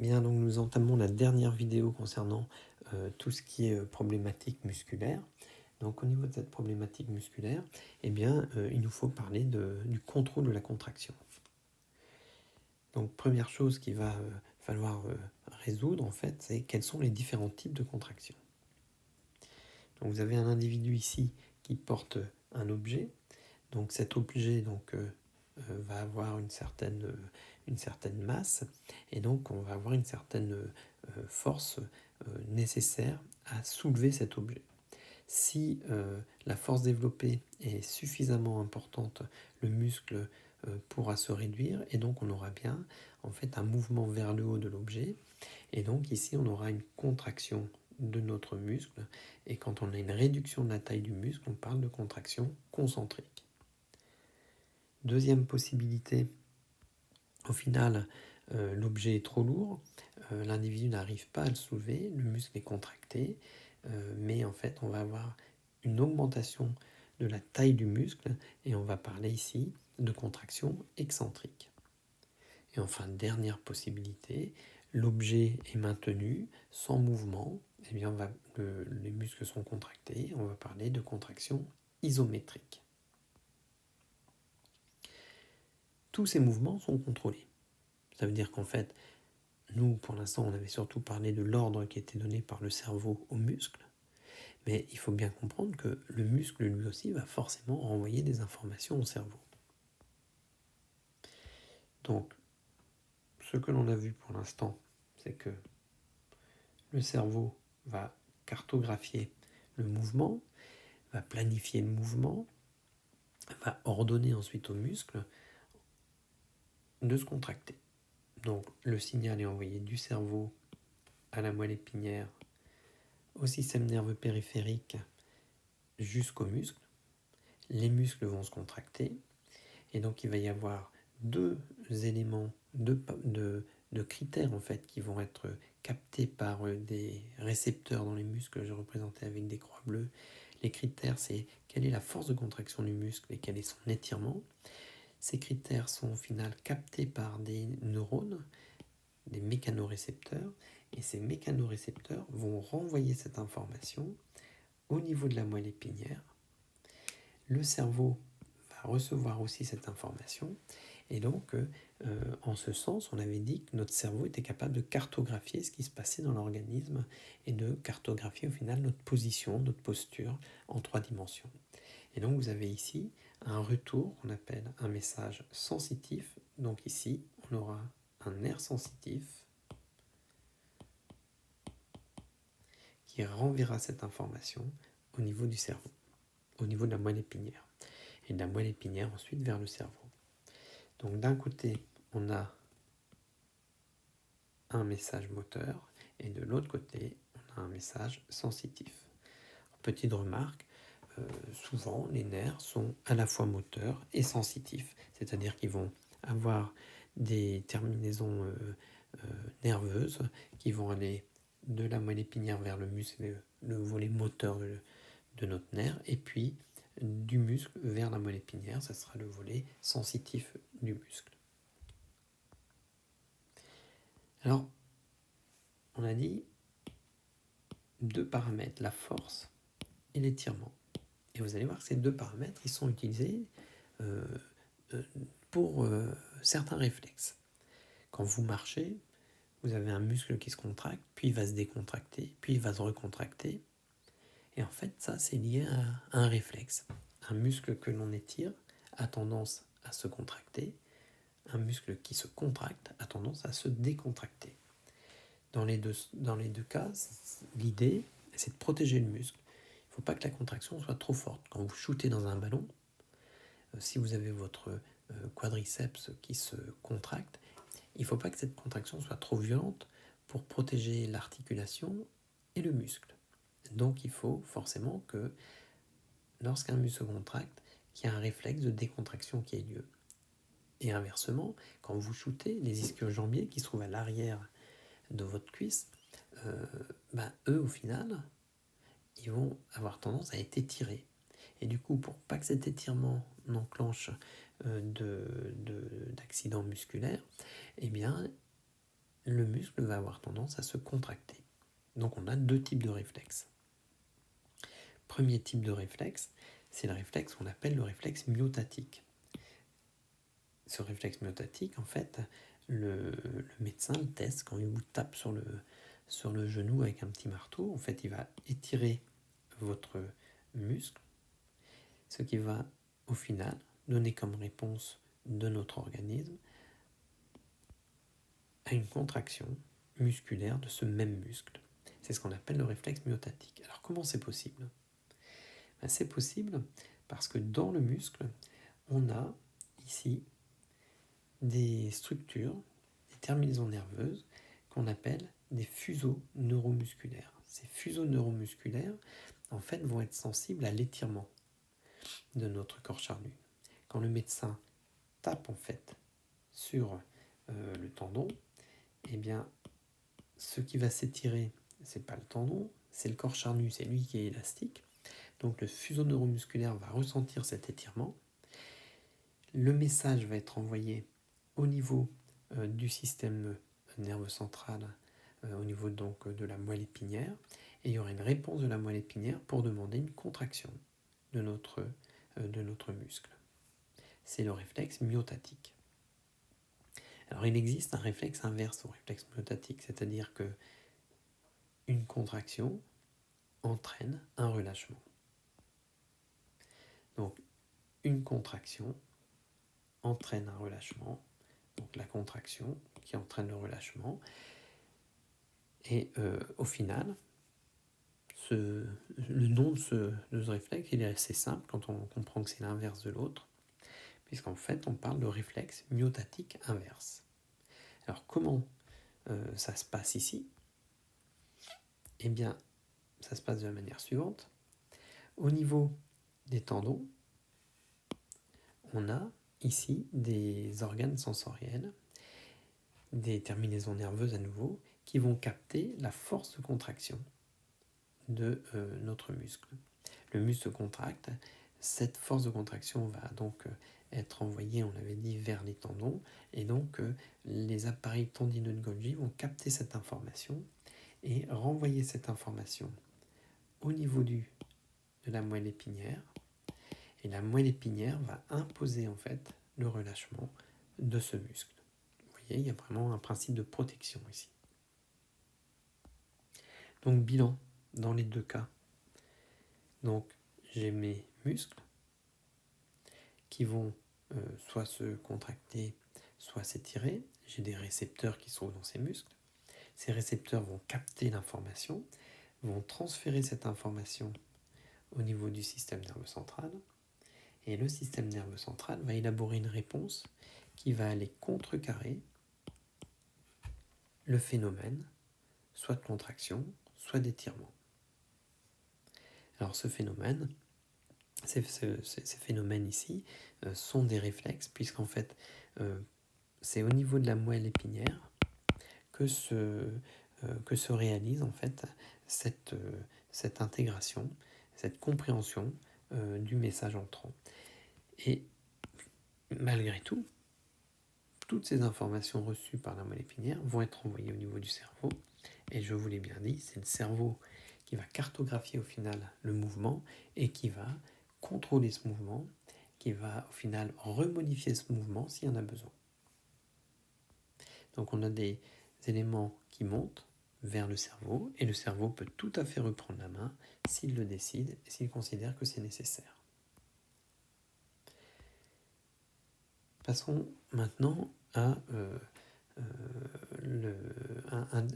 Bien, donc nous entamons la dernière vidéo concernant tout ce qui est problématique musculaire. Donc au niveau de cette problématique musculaire, eh bien, il nous faut parler du contrôle de la contraction. Donc première chose qu'il va falloir résoudre en fait, c'est quels sont les différents types de contractions. Donc vous avez un individu ici qui porte un objet. Donc cet objet va avoir une certaine masse, et donc on va avoir une certaine force nécessaire à soulever cet objet. Si la force développée est suffisamment importante, le muscle pourra se réduire, et donc on aura bien en fait un mouvement vers le haut de l'objet, et donc ici on aura une contraction de notre muscle, et quand on a une réduction de la taille du muscle, on parle de contraction concentrique. Deuxième possibilité, au final, l'objet est trop lourd, l'individu n'arrive pas à le soulever, le muscle est contracté, mais en fait on va avoir une augmentation de la taille du muscle, et on va parler ici de contraction excentrique. Et enfin, dernière possibilité, l'objet est maintenu sans mouvement, et bien les muscles sont contractés, on va parler de contraction isométrique. Tous ces mouvements sont contrôlés. Ça veut dire qu'en fait, nous, pour l'instant, on avait surtout parlé de l'ordre qui était donné par le cerveau aux muscles, mais il faut bien comprendre que le muscle, lui aussi, va forcément renvoyer des informations au cerveau. Donc, ce que l'on a vu pour l'instant, c'est que le cerveau va cartographier le mouvement, va planifier le mouvement, va ordonner ensuite aux muscles de se contracter. Donc, le signal est envoyé du cerveau à la moelle épinière, au système nerveux périphérique, jusqu'aux muscles. Les muscles vont se contracter, et donc il va y avoir deux éléments, de critères en fait, qui vont être captés par des récepteurs dans les muscles, je représentais avec des croix bleues. Les critères, c'est quelle est la force de contraction du muscle et quel est son étirement. Ces critères sont au final captés par des neurones, des mécanorécepteurs, et ces mécanorécepteurs vont renvoyer cette information au niveau de la moelle épinière. Le cerveau va recevoir aussi cette information, et donc en ce sens, on avait dit que notre cerveau était capable de cartographier ce qui se passait dans l'organisme et de cartographier au final notre position, notre posture en 3 dimensions. Et donc vous avez ici un retour qu'on appelle un message sensitif. Donc ici, on aura un nerf sensitif qui renverra cette information au niveau du cerveau, au niveau de la moelle épinière. Et de la moelle épinière ensuite vers le cerveau. Donc d'un côté, on a un message moteur, et de l'autre côté, on a un message sensitif. Petite remarque, souvent les nerfs sont à la fois moteurs et sensitifs, c'est-à-dire qu'ils vont avoir des terminaisons nerveuses qui vont aller de la moelle épinière vers le muscle, le volet moteur de notre nerf, et puis du muscle vers la moelle épinière, ça sera le volet sensitif du muscle. Alors, on a dit deux paramètres, la force et l'étirement. Et vous allez voir que ces deux paramètres, ils sont utilisés pour certains réflexes. Quand vous marchez, vous avez un muscle qui se contracte, puis il va se décontracter, puis il va se recontracter. Et en fait, ça, c'est lié à un réflexe. Un muscle que l'on étire a tendance à se contracter. Un muscle qui se contracte a tendance à se décontracter. Dans les deux cas, l'idée, c'est de protéger le muscle. Il ne faut pas que la contraction soit trop forte. Quand vous shootez dans un ballon, si vous avez votre quadriceps qui se contracte, il ne faut pas que cette contraction soit trop violente pour protéger l'articulation et le muscle. Donc il faut forcément que lorsqu'un muscle se contracte, qu'il y ait un réflexe de décontraction qui ait lieu. Et inversement, quand vous shootez, les ischio-jambiers qui se trouvent à l'arrière de votre cuisse, eux au final, ils vont avoir tendance à être étirés. Et du coup, pour pas que cet étirement n'enclenche d'accident musculaire, eh bien, le muscle va avoir tendance à se contracter. Donc on a deux types de réflexes. Premier type de réflexe, c'est le réflexe qu'on appelle le réflexe myotatique. Ce réflexe myotatique, en fait, le médecin le teste quand il vous tape sur le genou avec un petit marteau. En fait, il va étirer votre muscle, ce qui va au final donner comme réponse de notre organisme à une contraction musculaire de ce même muscle. C'est ce qu'on appelle le réflexe myotatique. Alors comment c'est possible? C'est possible parce que dans le muscle, on a ici des structures, des terminaisons nerveuses qu'on appelle des fuseaux neuromusculaires. Ces fuseaux neuromusculaires, en fait, vont être sensibles à l'étirement de notre corps charnu. Quand le médecin tape en fait sur le tendon, eh bien, ce qui va s'étirer, c'est pas le tendon, c'est le corps charnu, c'est lui qui est élastique. Donc le fuseau neuromusculaire va ressentir cet étirement. Le message va être envoyé au niveau du système nerveux central, au niveau donc de la moelle épinière, et il y aura une réponse de la moelle épinière pour demander une contraction de notre muscle. C'est le réflexe myotatique. Alors il existe un réflexe inverse au réflexe myotatique, c'est-à-dire que une contraction entraîne un relâchement. Donc une contraction entraîne un relâchement, donc la contraction qui entraîne le relâchement, et au final, le nom de ce réflexe, il est assez simple quand on comprend que c'est l'inverse de l'autre, puisqu'en fait on parle de réflexe myotatique inverse. Alors comment ça se passe ici? Eh bien, ça se passe de la manière suivante. Au niveau des tendons, on a ici des organes sensoriels, des terminaisons nerveuses à nouveau, qui vont capter la force de contraction de notre muscle. Le muscle se contracte, cette force de contraction va donc être envoyée, on l'avait dit, vers les tendons, et donc les appareils tendineux de Golgi vont capter cette information et renvoyer cette information au niveau de la moelle épinière, et la moelle épinière va imposer en fait le relâchement de ce muscle. Vous voyez, il y a vraiment un principe de protection ici. Donc bilan dans les deux cas. Donc j'ai mes muscles qui vont soit se contracter, soit s'étirer. J'ai des récepteurs qui se trouvent dans ces muscles. Ces récepteurs vont capter l'information, vont transférer cette information au niveau du système nerveux central. Et le système nerveux central va élaborer une réponse qui va aller contrecarrer le phénomène, soit de contraction, soit d'étirement. Alors ce phénomène, ces phénomènes ici sont des réflexes, puisqu'en fait, c'est au niveau de la moelle épinière que se réalise en fait cette intégration, cette compréhension du message entrant. Et malgré tout, toutes ces informations reçues par la moelle épinière vont être envoyées au niveau du cerveau. Et je vous l'ai bien dit, c'est le cerveau qui va cartographier au final le mouvement et qui va contrôler ce mouvement, qui va au final remodifier ce mouvement s'il y en a besoin. Donc on a des éléments qui montent vers le cerveau, et le cerveau peut tout à fait reprendre la main s'il le décide et s'il considère que c'est nécessaire. Passons maintenant à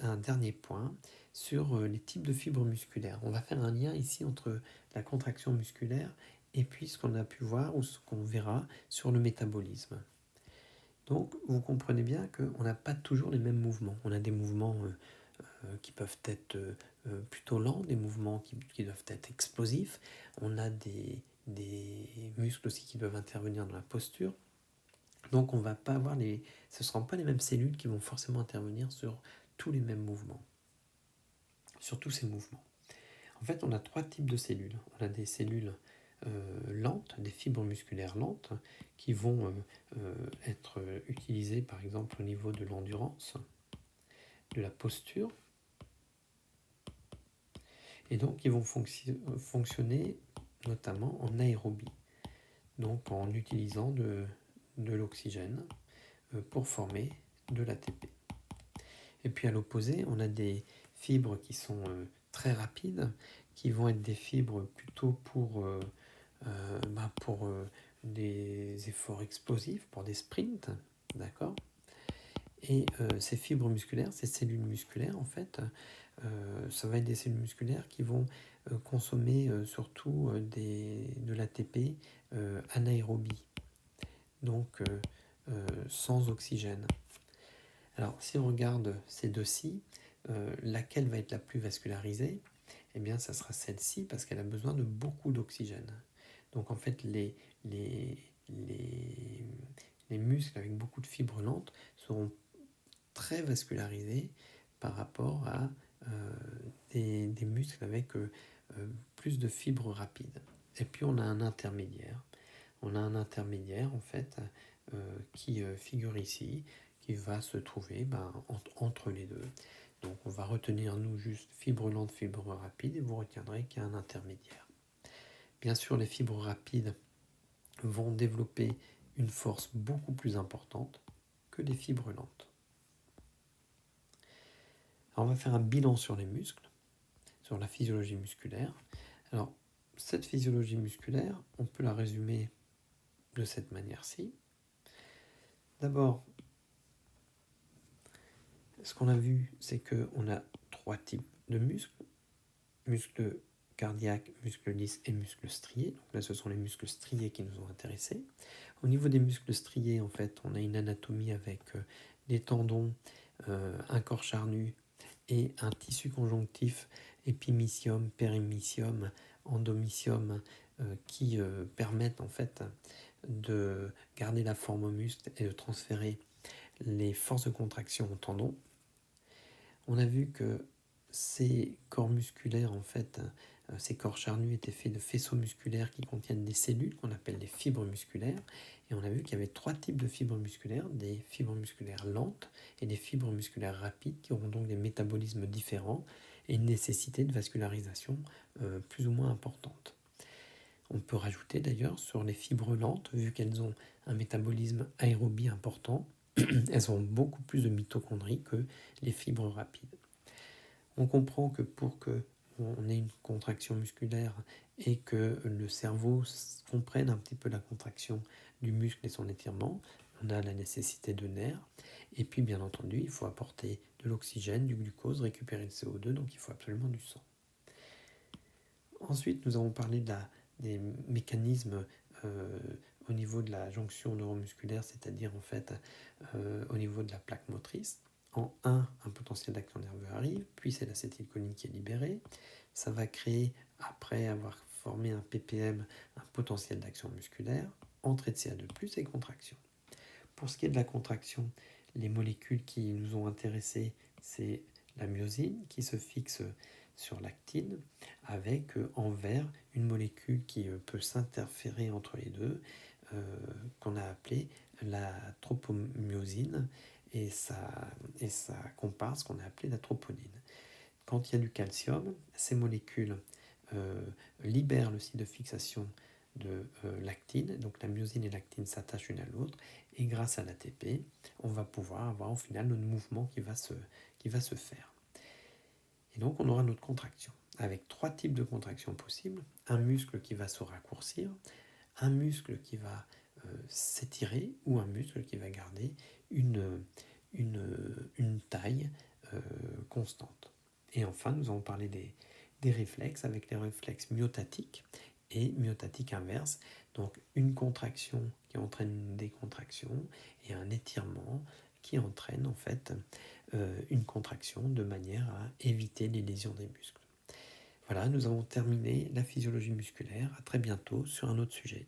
un dernier point sur les types de fibres musculaires. On va faire un lien ici entre la contraction musculaire et puis ce qu'on a pu voir ou ce qu'on verra sur le métabolisme. Donc vous comprenez bien qu'on n'a pas toujours les mêmes mouvements. On a des mouvements qui peuvent être plutôt lents, des mouvements qui doivent être explosifs. On a des muscles aussi qui doivent intervenir dans la posture. Donc on va pas avoir ce ne seront pas les mêmes cellules qui vont forcément intervenir sur tous les mêmes mouvements, sur tous ces mouvements. En fait, on a trois types de cellules. On a des cellules lentes, des fibres musculaires lentes, qui vont être utilisées par exemple au niveau de l'endurance. de la posture. Et donc, ils vont fonctionner notamment en aérobie, donc en utilisant de l'oxygène pour former de l'ATP. Et puis à l'opposé, on a des fibres qui sont très rapides, qui vont être des fibres plutôt pour des efforts explosifs, pour des sprints, d'accord. Et ces fibres musculaires, ces cellules musculaires, en fait, ça va être des cellules musculaires qui vont consommer surtout de l'ATP anaérobie, donc sans oxygène. Alors, si on regarde ces deux-ci, laquelle va être la plus vascularisée? Eh bien, ça sera celle-ci parce qu'elle a besoin de beaucoup d'oxygène. Donc, en fait, les muscles avec beaucoup de fibres lentes seront très vascularisés par rapport à des muscles avec plus de fibres rapides. Et puis, on a un intermédiaire. On a un intermédiaire, en fait, qui figure ici, qui va se trouver entre les deux. Donc on va retenir nous juste fibre lente, fibre rapide, et vous retiendrez qu'il y a un intermédiaire. Bien sûr, les fibres rapides vont développer une force beaucoup plus importante que les fibres lentes. Alors on va faire un bilan sur les muscles, sur la physiologie musculaire. Alors cette physiologie musculaire, on peut la résumer de cette manière-ci. D'abord, ce qu'on a vu, c'est qu'on a trois types de muscles. Muscles cardiaques, muscles lisses et muscles striés. Donc là, ce sont les muscles striés qui nous ont intéressés. Au niveau des muscles striés, en fait, on a une anatomie avec des tendons, un corps charnu et un tissu conjonctif, épimysium, périmysium, endomysium, qui permettent en fait de garder la forme au muscle et de transférer les forces de contraction au tendon. On a vu que ces corps musculaires, en fait, ces corps charnus étaient faits de faisceaux musculaires qui contiennent des cellules qu'on appelle des fibres musculaires. Et on a vu qu'il y avait trois types de fibres musculaires, des fibres musculaires lentes et des fibres musculaires rapides qui auront donc des métabolismes différents et une nécessité de vascularisation plus ou moins importante. On peut rajouter d'ailleurs sur les fibres lentes, vu qu'elles ont un métabolisme aérobie important, elles ont beaucoup plus de mitochondries que les fibres rapides. On comprend que pour qu'on ait une contraction musculaire et que le cerveau comprenne un petit peu la contraction du muscle et son étirement, on a la nécessité de nerfs. Et puis bien entendu, il faut apporter de l'oxygène, du glucose, récupérer le CO2, donc il faut absolument du sang. Ensuite, nous avons parlé des mécanismes au niveau de la jonction neuromusculaire, c'est-à-dire en fait au niveau de la plaque motrice. En 1, un potentiel d'action nerveux arrive, puis c'est l'acétylcholine qui est libérée. Ça va créer, après avoir formé un ppm, un potentiel d'action musculaire, entrée de CA2+, et contraction. Pour ce qui est de la contraction, les molécules qui nous ont intéressés, c'est la myosine qui se fixe sur l'actine, avec en vert une molécule qui peut s'interférer entre les deux, qu'on a appelée la tropomyosine, et sa comparse qu'on a appelée la troponine. Quand il y a du calcium, ces molécules libèrent le site de fixation de l'actine, donc la myosine et l'actine s'attachent l'une à l'autre, et grâce à l'ATP, on va pouvoir avoir au final notre mouvement qui va se faire. Et donc on aura notre contraction, avec trois types de contractions possibles. Un muscle qui va se raccourcir, un muscle qui va s'étirer, ou un muscle qui va garder une taille constante. Et enfin, nous allons parler des réflexes, avec les réflexes myotatiques et myotatiques inverses. Donc une contraction qui entraîne une décontraction et un étirement qui entraîne en fait une contraction de manière à éviter les lésions des muscles. Voilà, nous avons terminé la physiologie musculaire. À très bientôt sur un autre sujet.